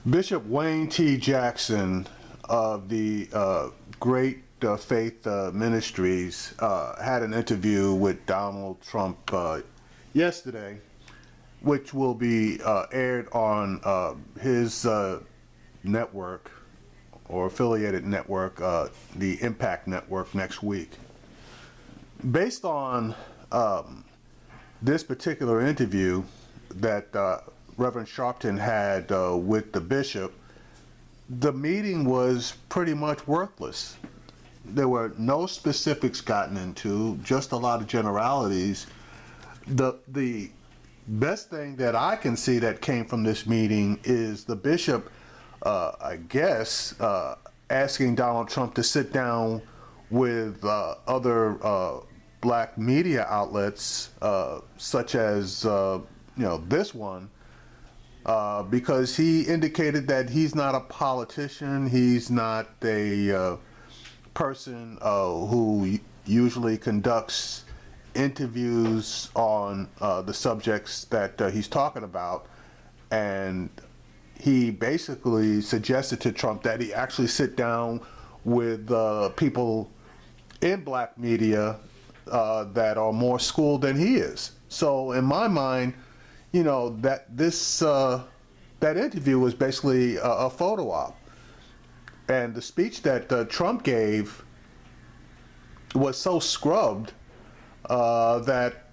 Bishop Wayne T. Jackson of the Great Faith Ministries had an interview with Donald Trump yesterday, which will be aired on his network or affiliated network, the Impact Network, next week. Based on this particular interview that Reverend Sharpton had with the bishop, the meeting was pretty much worthless. There were no specifics gotten into, just a lot of generalities. The best thing that I can see that came from this meeting is the bishop, I guess, asking Donald Trump to sit down with other black media outlets, such as this one, because he indicated that he's not a politician, he's not a person who usually conducts interviews on the subjects that he's talking about, and he basically suggested to Trump that he actually sit down with people in black media that are more schooled than he is. So in my mind, that that interview was basically a photo op, and the speech that Trump gave was so scrubbed that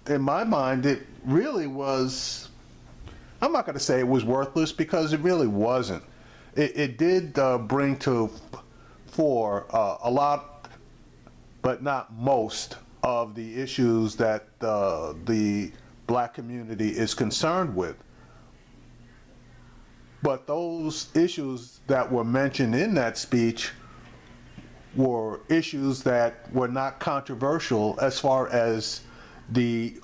in my mind it really was. I'm not going to say it was worthless, because it really wasn't. It did bring to fore a lot, but not most, of the issues that the black community is concerned with. But those issues that were mentioned in that speech were issues that were not controversial as far as the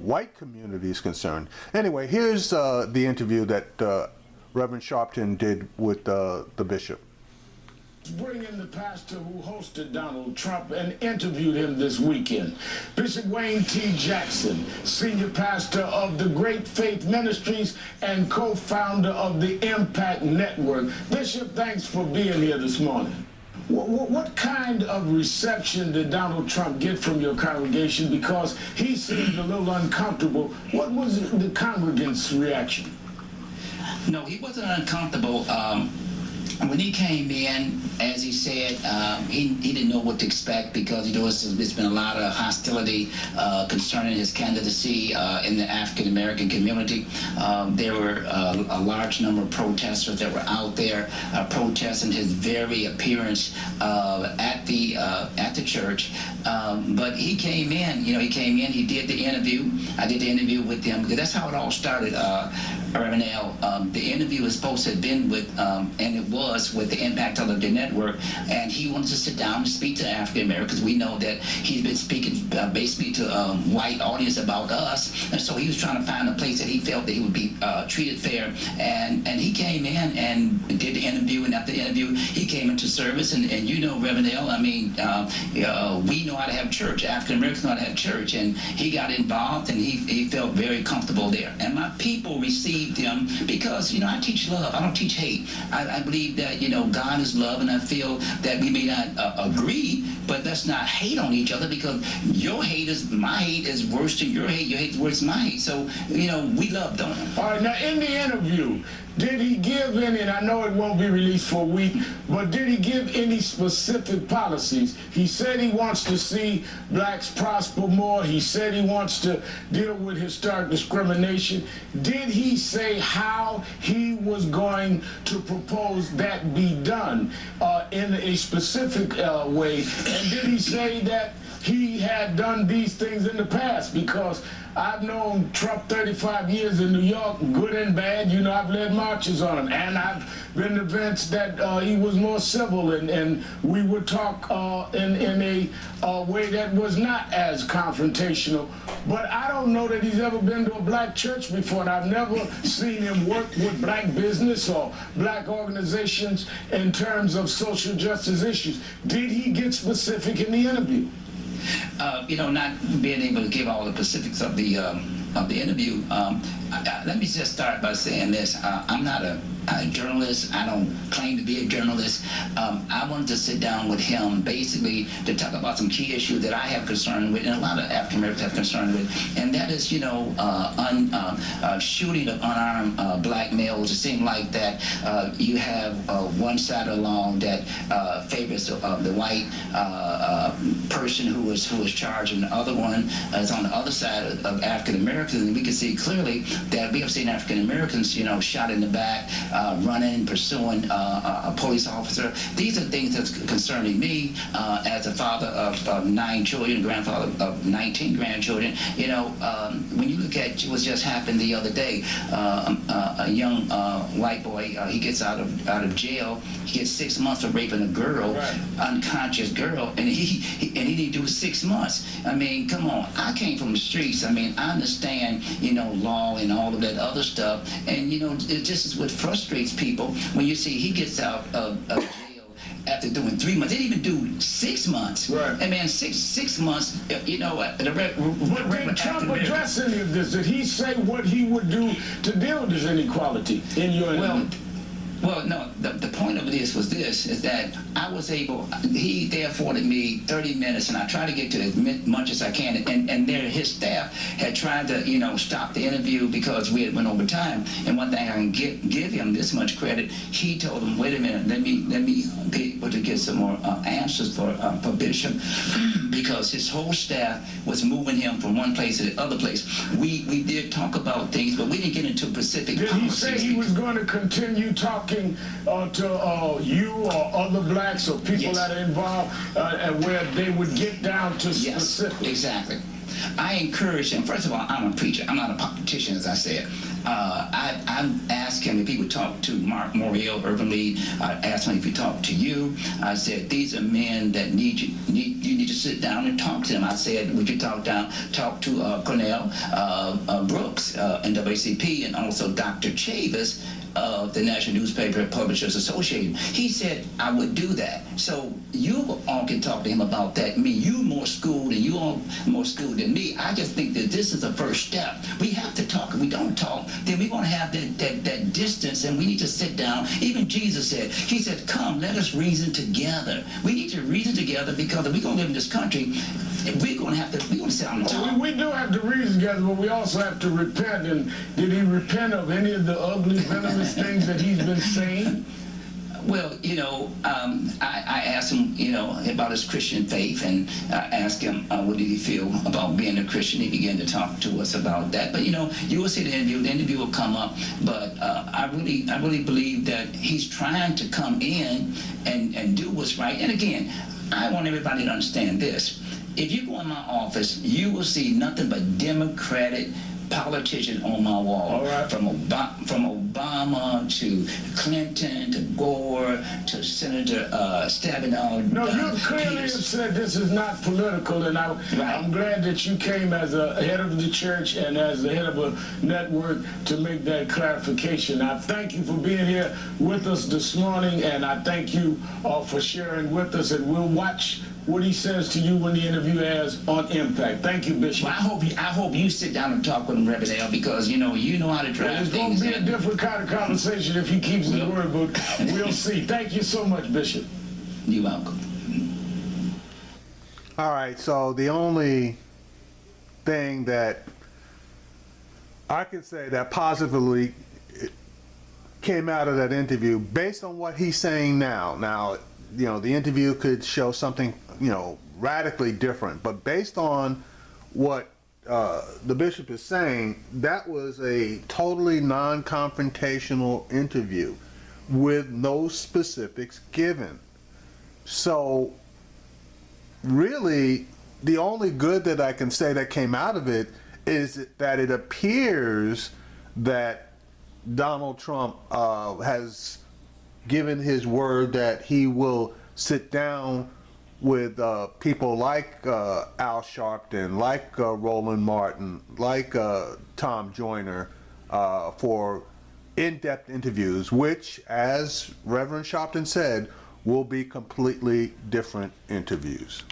white community is concerned. Anyway, here's the interview that Reverend Sharpton did with the bishop. Bring in the pastor who hosted Donald Trump and interviewed him this weekend. Bishop Wayne T. Jackson, senior pastor of the Great Faith Ministries and co-founder of the Impact Network. Bishop, thanks for being here this morning. What kind of reception did Donald Trump get from your congregation? Because he seemed a little uncomfortable. What was the congregants' reaction? No, he wasn't uncomfortable. When he came in, as he said, he didn't know what to expect, because there's been a lot of hostility concerning his candidacy in the African American community. There were a large number of protesters that were out there protesting his very appearance at the church. But he came in. He did the interview. I did the interview with him, because that's how it all started. Reverend L. The interview was supposed to have been with, and it was with the Impact Television Network, and he wanted to sit down and speak to African Americans. We know that he's been speaking basically to white audience about us, and so he was trying to find a place that he felt that he would be treated fair. And he came in and did the interview, and after the interview, he came into service. And Reverend L., I mean, we know how to have church. African Americans know how to have church, and he got involved, and he felt very comfortable there. And my people received him because, I teach love. I don't teach hate. I believe that, God is love, and I feel that we may not agree, but let's not hate on each other, because my hate is worse than your hate is worse than my hate. So, we love, don't we? All right, now in the interview, did he give any, and I know it won't be released for a week, but did he give any specific policies? He said he wants to see blacks prosper more. He said he wants to deal with historic discrimination. Did he say how he was going to propose that be done in a specific way? And did he say that he had done these things in the past? Because I've known Trump 35 years in New York, good and bad. I've led marches on him, and I've been to events that he was more civil, and we would talk in a way that was not as confrontational. But I don't know that he's ever been to a black church before, and I've never seen him work with black business or black organizations in terms of social justice issues. Did he get specific in the interview? Not being able to give all the specifics of the interview, let me just start by saying this. I'm not a journalist. I don't claim to be a journalist. I wanted to sit down with him basically to talk about some key issues that I have concern with and a lot of African Americans have concern with, and that is, shooting of unarmed black males. It seems like that you have one side of the law that favors the white person who is charged, and the other one is on the other side of African Americans. And we can see clearly that we have seen African Americans, shot in the back, running, pursuing a police officer. These are things that's concerning me as a father of 9 children, grandfather of 19 grandchildren. When you look at what just happened the other day, a young white boy, he gets out of jail. He gets 6 months for raping a girl, right, unconscious girl, and he didn't do 6 months. I mean, come on. I came from the streets. I mean, I understand, law and all of that other stuff. And, it just is what frustrates people when you see he gets out of jail after doing 3 months. They didn't even do 6 months. Right. I mean, six months, But did Trump address any of this? Did he say what he would do to deal with this inequality in your Well, no, the point of this was this, is that I was able, they afforded me 30 minutes, and I tried to get to as much as I can, and his staff had tried to, stop the interview because we had went over time. And one thing I can give him this much credit, he told them, wait a minute, let me be able to get some more answers for Bishop, because his whole staff was moving him from one place to the other place. We did talk about things, but we didn't get into specific policies. Did he say he was going to continue talking to you or other blacks or people, yes, that are involved, and where they would get down to specifics? Yes, exactly. I encourage him. First of all, I'm a preacher. I'm not a politician, as I said. I asked him if he would talk to Mark Morial, Urban League. I asked him if he talked to you. I said, these are men that you need to sit down and talk to them. I said, would you talk to Cornell Brooks, NAACP, and also Dr. Chavis of the National Newspaper Publishers Association. He said I would do that. So you all can talk to him about that. You more schooled, and you all more schooled than me. I just think that this is the first step. We have to talk. If we don't talk, then we're going to have that distance, and we need to sit down. Even Jesus said, he said, come, let us reason together. We need to reason together, because if we're going to live in this country, we're going to sit on the top. We do have to reason together, but we also have to repent. And did he repent of any of the ugly, venomous things that he's been saying? Well, I asked him, about his Christian faith, and I asked him what did he feel about being a Christian. He began to talk to us about that. But, you will see the interview will come up. But I really believe that he's trying to come in and do what's right. And again, I want everybody to understand this. If you go in my office, you will see nothing but Democratic politicians on my wall, right, from Obama to Clinton to Gore to Senator Stabenow. No, you clearly have said this is not political, and I'm glad that you came as a head of the church and as the head of a network to make that clarification. I thank you for being here with us this morning, and I thank you for sharing with us, and we'll watch what he says to you when the interview airs on Impact. Thank you, Bishop. Well, I hope you sit down and talk with him, Reverend L, because you know how to drive things. It's going to be a different kind of conversation if he keeps his word, but we'll see. Thank you so much, Bishop. You're welcome. All right, so the only thing that I can say that positively came out of that interview, based on what he's saying now, the interview could show something, radically different, but based on what the bishop is saying, that was a totally non-confrontational interview with no specifics given. So really, the only good that I can say that came out of it is that it appears that Donald Trump has given his word that he will sit down with people like Al Sharpton, like Roland Martin, like Tom Joyner, for in-depth interviews, which, as Reverend Sharpton said, will be completely different interviews.